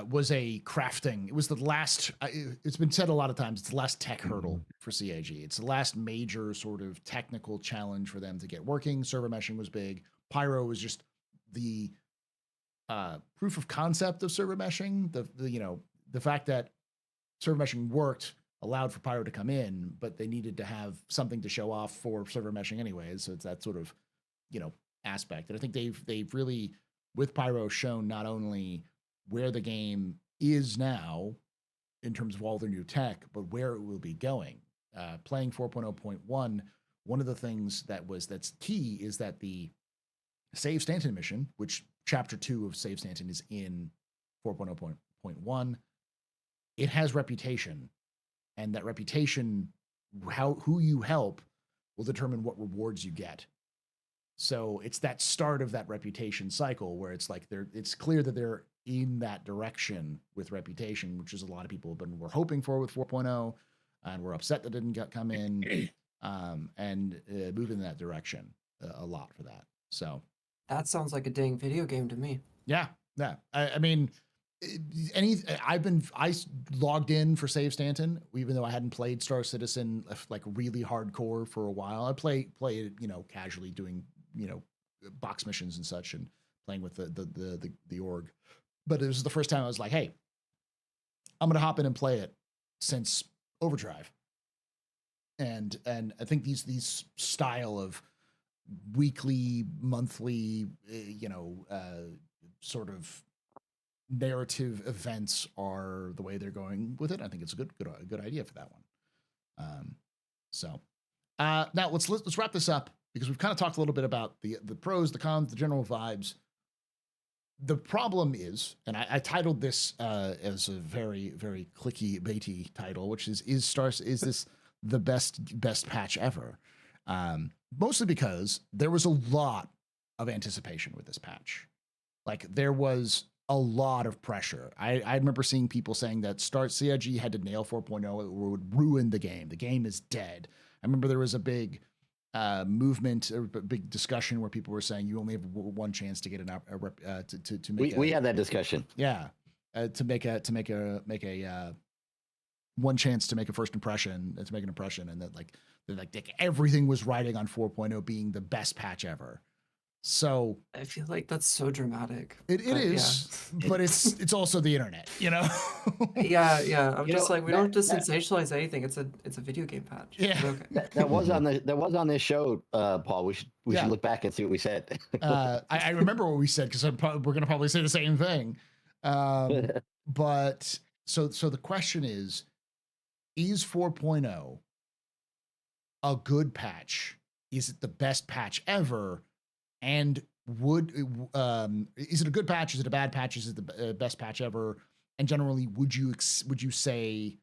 was a crafting. It was the last. It's been said a lot of times. It's the last tech hurdle for CIG. It's the last major sort of technical challenge for them to get working. Server meshing was big. Pyro was just the proof of concept of server meshing. The fact that server meshing worked allowed for Pyro to come in, but they needed to have something to show off for server meshing anyways. So it's that sort of aspect. And I think they've really with Pyro shown not only where the game is now in terms of all their new tech, but where it will be going. Playing 4.0.1, one of the things that's key is that the Save Stanton mission, which Chapter 2 of Save Stanton is in 4.0.1, it has reputation, and that reputation, who you help, will determine what rewards you get. So it's that start of that reputation cycle where it's like it's clear that they're in that direction with reputation, which is a lot of people were hoping for with 4.0, and we're upset that didn't come in, and move in that direction a lot for that. So that sounds like a dang video game to me. Yeah. I mean, I logged in for Save Stanton, even though I hadn't played Star Citizen like really hardcore for a while. I play it, casually doing, box missions and such, and playing with the org. But it was the first time I was like, hey, I'm gonna hop in and play it since Overdrive. And I think these style of weekly, monthly, sort of narrative events are the way they're going with it. I think it's a good idea for that one. Now let's wrap this up, because we've kind of talked a little bit about the pros, the cons, the general vibes. The problem is, and I titled this as a very, very clicky baity title, which is this the best patch ever? Mostly because there was a lot of anticipation with this patch. Like there was a lot of pressure. I remember seeing people saying that CIG had to nail 4.0 or it would ruin the game. The game is dead. I remember there was a big movement, a big discussion where people were saying you only have one chance to get to make. We had that discussion. Yeah, to make a one chance to make a first impression, to make an impression, and that like everything was riding on 4.0 being the best patch ever. So I feel like that's so dramatic. it is, yeah. but it's also the internet, you know. Yeah. I'm You just know, like we don't have to that- sensationalize anything. It's a video game patch. Yeah. Okay. That was on this show, Paul. We should look back and see what we said. I remember what we said because we're gonna probably say the same thing. But so the question is 4.0 a good patch? Is it the best patch ever? And is it a good patch? Is it a bad patch? Is it the best patch ever? And generally, would you say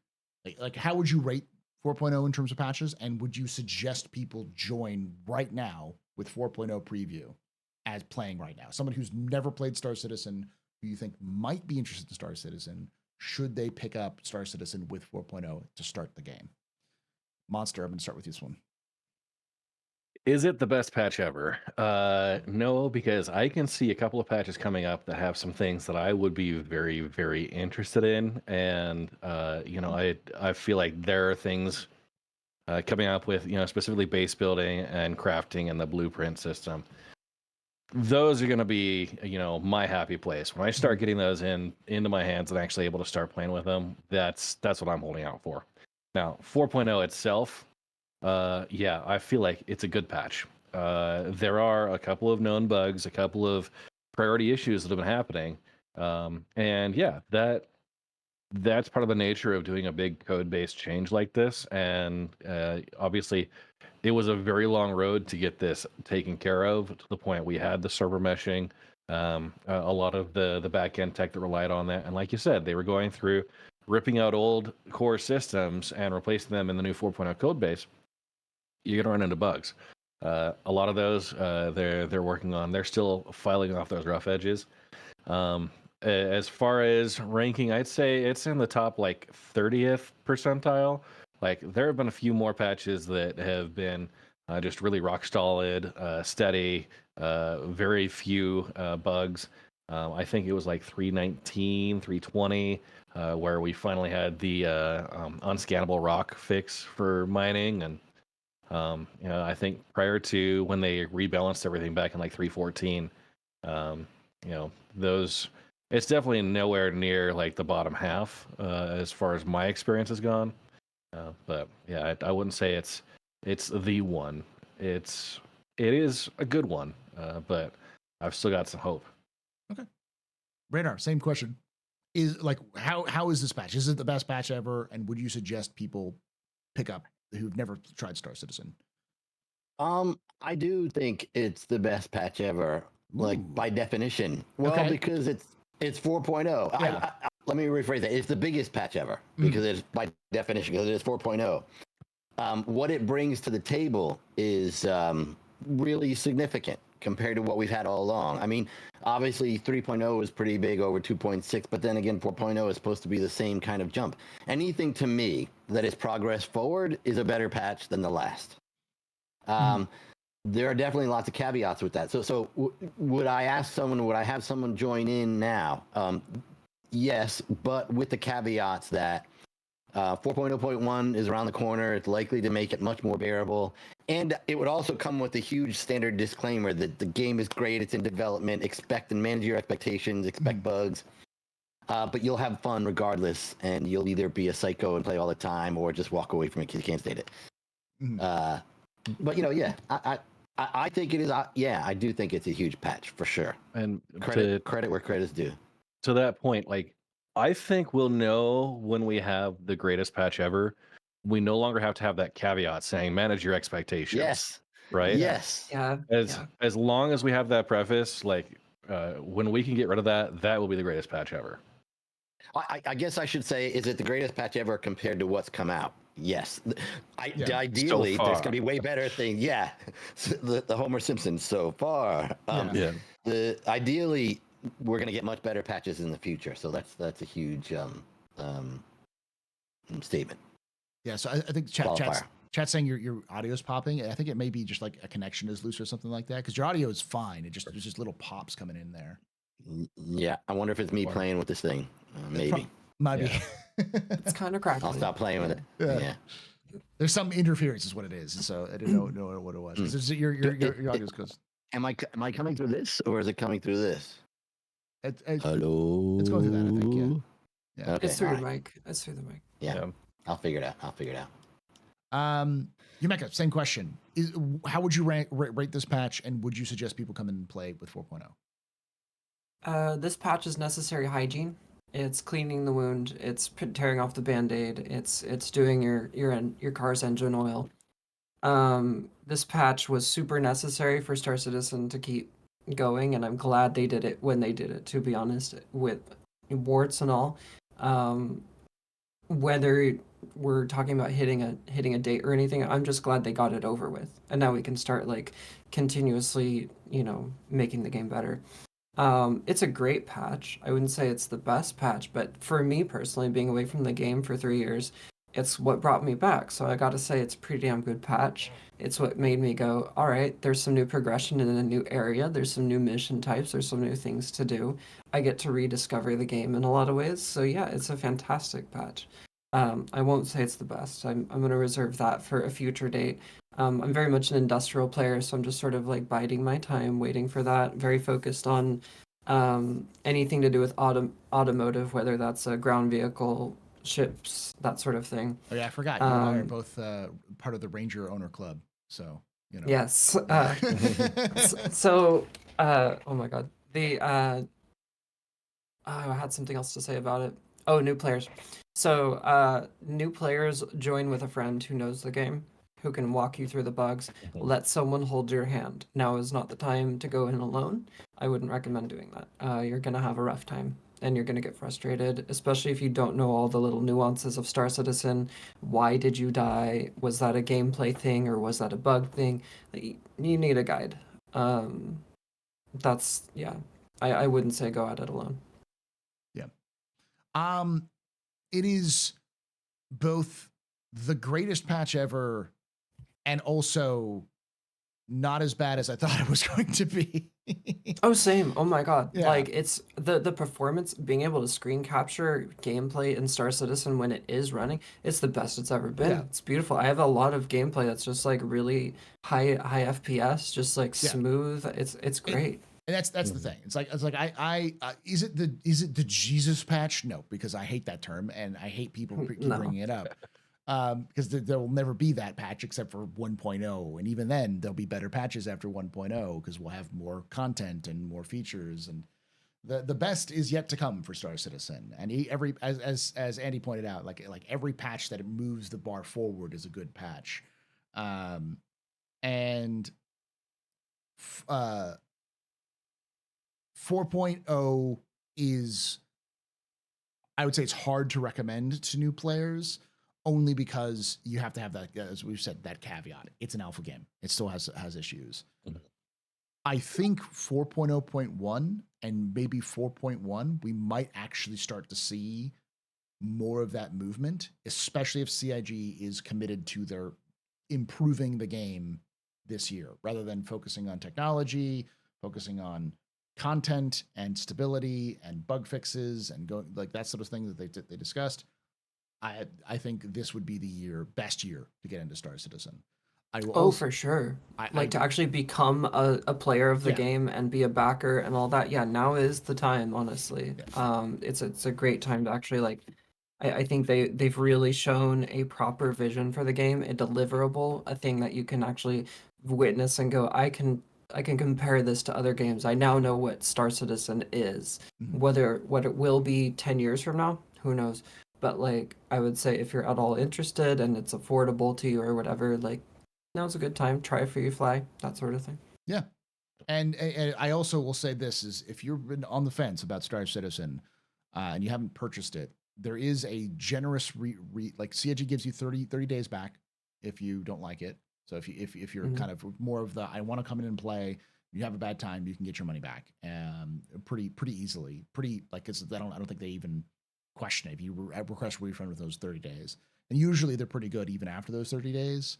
like how would you rate 4.0 in terms of patches? And would you suggest people join right now with 4.0 preview as playing right now? Someone who's never played Star Citizen, who you think might be interested in Star Citizen, should they pick up Star Citizen with 4.0 to start the game? Monster, I'm going to start with this one. Is it the best patch ever? No, because I can see a couple of patches coming up that have some things that I would be very, very interested in, and I feel like there are things coming up with specifically base building and crafting and the blueprint system. Those are going to be my happy place when I start getting those into my hands and actually able to start playing with them. That's what I'm holding out for. Now 4.0 itself. I feel like it's a good patch. There are a couple of known bugs, a couple of priority issues that have been happening. That's part of the nature of doing a big code-based change like this. And obviously, it was a very long road to get this taken care of to the point we had the server meshing, a lot of the back-end tech that relied on that. And like you said, they were going through ripping out old core systems and replacing them in the new 4.0 code base. You're going to run into bugs. A lot of those they're working on. They're still filing off those rough edges. As far as ranking, I'd say it's in the top like 30th percentile. Like there have been a few more patches that have been just really rock solid, steady, very few bugs. I think it was like 319, 320, where we finally had the unscannable rock fix for mining. And I think prior to when they rebalanced everything back in like 314, those, it's definitely nowhere near like the bottom half as far as my experience has gone. But yeah, I wouldn't say it's the one. It is a good one, but I've still got some hope. Okay. Radar, same question. Is like how is this patch? Is it the best patch ever? And would you suggest people pick up who've never tried Star Citizen? I do think it's the best patch ever, like by definition. Well, Okay. because it's 4.0. Yeah. Let me rephrase that. It's the biggest patch ever because it's by definition because it is 4.0. What it brings to the table is really significant compared to what we've had all along. I mean, obviously 3.0 is pretty big over 2.6, but then again, 4.0 is supposed to be the same kind of jump. Anything to me that is progress forward is a better patch than the last. There are definitely lots of caveats with that. So would I have someone join in now? Yes, but with the caveats that 4.0.1 is around the corner. It's likely to make it much more bearable. And it would also come with a huge standard disclaimer that the game is great, it's in development, expect and manage your expectations, expect bugs. But you'll have fun regardless, and you'll either be a psycho and play all the time or just walk away from it because you can't stand it. But I think it is. I do think it's a huge patch for sure. And credit where credit's due. To that point, like I think we'll know when we have the greatest patch ever. We no longer have to have that caveat saying manage your expectations. Yes. Right. Yes. Yeah. As long as we have that preface, like when we can get rid of that, that will be the greatest patch ever. I guess I should say, is it the greatest patch ever compared to what's come out? Yes. Ideally, there's going to be way better things. Yeah. The Homer Simpson so far. Ideally, we're going to get much better patches in the future. So that's a huge statement. Yeah, so I think chat's saying your audio's popping. I think it may be just like a connection is loose or something like that, because your audio is fine. There's just little pops coming in there. Yeah, I wonder if it's me playing with this thing. Maybe. Might be. It's kind of crackly. I'll stop playing with it. Yeah. There's some interference, is what it is. So I didn't know what it was. Your audio's goes. Am I coming through this, or is it coming through this? Hello. It's going through that, I think. Yeah. Okay, it's through your mic. It's through the mic. Yeah. I'll figure it out. Yumeka, same question. How would you rate this patch, and would you suggest people come in and play with 4.0? This patch is necessary hygiene. It's cleaning the wound. It's tearing off the band-aid. It's doing your car's engine oil. This patch was super necessary for Star Citizen to keep going, and I'm glad they did it when they did it, to be honest, with warts and all. Whether we're talking about hitting a date or anything, I'm just glad they got it over with, and now we can start like continuously, making the game better. It's a great patch. I wouldn't say it's the best patch, but for me personally, being away from the game for 3 years, it's what brought me back. So I gotta say it's a pretty damn good patch. It's what made me go, all right, there's some new progression in a new area. There's some new mission types. There's some new things to do. I get to rediscover the game in a lot of ways. So yeah, it's a fantastic patch. I won't say it's the best. I'm going to reserve that for a future date. I'm very much an industrial player, so I'm just sort of like biding my time, waiting for that. Very focused on anything to do with automotive, whether that's a ground vehicle, ships, that sort of thing. Oh yeah, I forgot. You and I are both part of the Ranger Owner Club, so Yes. So, oh my God, I had something else to say about it. Oh, new players. So, new players join with a friend who knows the game, who can walk you through the bugs. Let someone hold your hand. Now is not the time to go in alone. I wouldn't recommend doing that. You're going to have a rough time, and you're going to get frustrated, especially if you don't know all the little nuances of Star Citizen. Why did you die? Was that a gameplay thing, or was that a bug thing? You need a guide. I wouldn't say go at it alone. Yeah. It is both the greatest patch ever and also not as bad as I thought it was going to be. Oh, same. Oh my God. Yeah. Like it's the performance, being able to screen capture gameplay in Star Citizen when it is running, it's the best it's ever been. Yeah. It's beautiful. I have a lot of gameplay that's just like really high FPS, just like smooth. It's great. And that's the thing. It's like is it the Jesus patch? No, because I hate that term and I hate people keep bringing it up. Because there will never be that patch except for 1.0, and even then there'll be better patches after 1.0 because we'll have more content and more features, and the best is yet to come for Star Citizen. And as Andy pointed out, like every patch that it moves the bar forward is a good patch, and 4.0 is, I would say, it's hard to recommend to new players, only because you have to have that, as we've said, that caveat. It's an alpha game. It still has issues. Mm-hmm. I think 4.0.1 and maybe 4.1, we might actually start to see more of that movement, especially if CIG is committed to their improving the game this year, rather than focusing on technology, focusing on content and stability and bug fixes and going like that sort of thing that they discussed. I think this would be the best year to get into Star Citizen. For sure. To actually become a player of the game and be a backer and all that. Yeah, now is the time, honestly. Yes. It's a great time to actually I think they've really shown a proper vision for the game, a deliverable, a thing that you can actually witness and go, I can compare this to other games. I now know what Star Citizen is. Mm-hmm. What it will be 10 years from now, who knows? But I would say if you're at all interested and it's affordable to you or whatever, now's a good time. Try Free Fly, that sort of thing. Yeah. And I also will say this is, if you've been on the fence about Star Citizen and you haven't purchased it, there is a generous CIG gives you 30 days back if you don't like it. So if you're kind of more of the I want to come in and play, you have a bad time, you can get your money back pretty easily. I don't think they even question it if you request a refund with those 30 days. And usually they're pretty good even after those 30 days.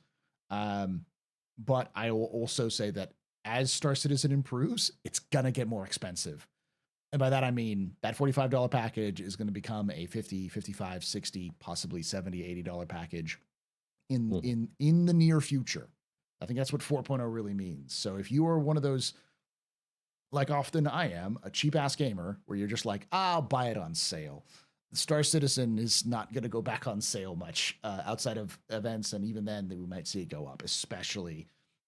But I will also say that as Star Citizen improves, it's going to get more expensive. And by that, I mean that $45 package is going to become a $50, $55, $60, possibly $70, $80 package in the near future. I think that's what 4.0 really means. So if you are one of those, like often I am, a cheap ass gamer where you're just like, I'll buy it on sale. Star Citizen is not going to go back on sale much outside of events. And even then we might see it go up, especially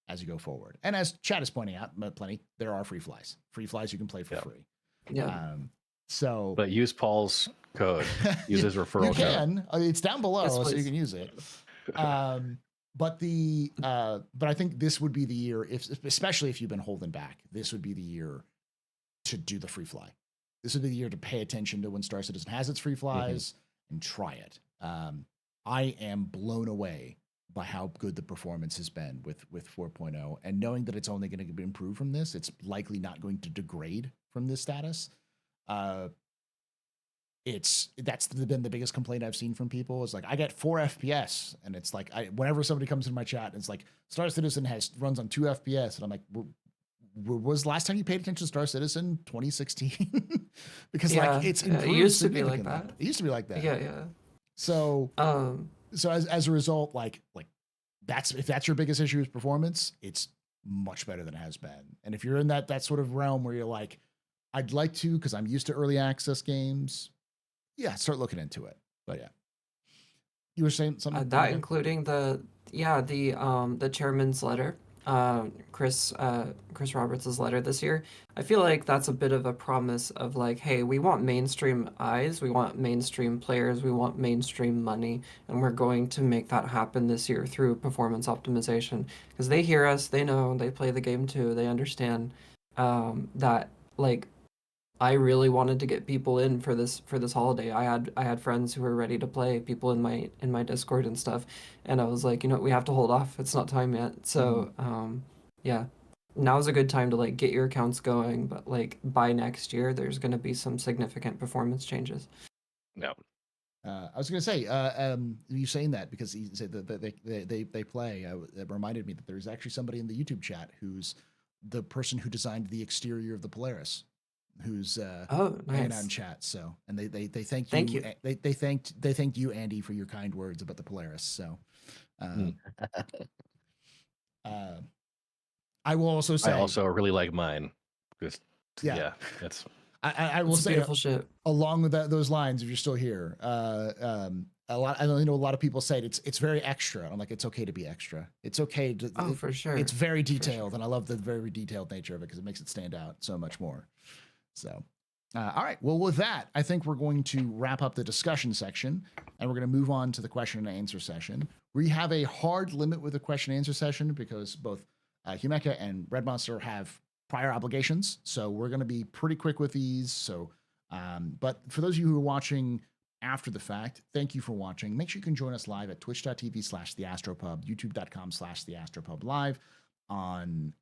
as you go forward. And as Chad is pointing out, plenty, there are free flies you can play for free. Yeah. But use Paul's code. Use his referral code. You can. It's down below, Yes, so you can use it. But I think this would be the year, especially if you've been holding back, this would be the year to do the free fly. This would be the year to pay attention to when Star Citizen has its free flies and try it. I am blown away by how good the performance has been with 4.0, and knowing that it's only going to improve from this, it's likely not going to degrade from this status. That's been the biggest complaint I've seen from people is like, I get 4 FPS, and it's like, whenever somebody comes in my chat, it's like Star Citizen runs on 2 FPS, and I'm like, was last time you paid attention to Star Citizen 2016? Because like it's improved. It used to be like that. It used to be like that. Yeah. So as a result, like if that's your biggest issue is performance, it's much better than it has been. And if you're in that sort of realm where you're like, I'd like to, because I'm used to early access games, start looking into it. But yeah, you were saying something that including the chairman's letter, Chris Roberts' letter this year. I feel like that's a bit of a promise of like, hey, we want mainstream eyes, we want mainstream players, we want mainstream money, and we're going to make that happen this year through performance optimization. Because they hear us, they know, they play the game too, they understand that like I really wanted to get people in for this holiday. I had friends who were ready to play, people in my Discord and stuff, and I was like, we have to hold off. It's not time yet. So now's a good time to like get your accounts going. But like by next year, there's going to be some significant performance changes. No. I was going to say, you saying that because you said that they play. It reminded me that there's actually somebody in the YouTube chat who's the person who designed the exterior of the Polaris, who's hanging out in chat. So, and they thank you. They thanked you, Andy, for your kind words about the Polaris. So, I will also say, I also really like mine. Just that's. I will say beautiful ship. Along with those lines, if you're still here, I know a lot of people said it's very extra. I'm like, it's okay to be extra. It's okay to. For sure. It's very detailed, and I love the very detailed nature of it because it makes it stand out so much more. So, all right. Well, with that, I think we're going to wrap up the discussion section, and we're going to move on to the question and answer session. We have a hard limit with the question and answer session because both Humeka and Red Monster have prior obligations, so we're going to be pretty quick with these. So, but for those of you who are watching after the fact, thank you for watching. Make sure you can join us live at twitch.tv/theastropub, youtube.com/theastropub live on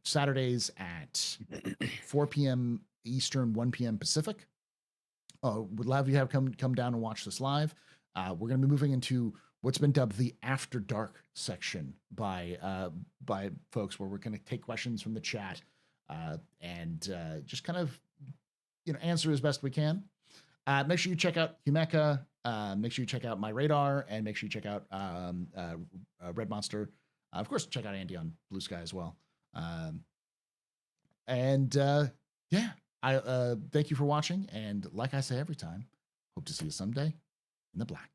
Saturdays at 4 p.m. Eastern, 1 p.m. Pacific. Would love you to come down and watch this live. We're going to be moving into what's been dubbed the After Dark section by folks, where we're going to take questions from the chat and just kind of answer as best we can. Make sure you check out Humeka. Make sure you check out MyRadar, and make sure you check out Red Monster. Of course, check out Andy on Blue Sky as well. I thank you for watching, and like I say every time, hope to see you someday in the black.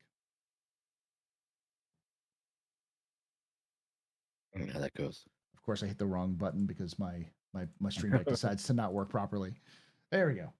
I don't know how that goes. Of course, I hit the wrong button because my stream deck decides to not work properly. There we go.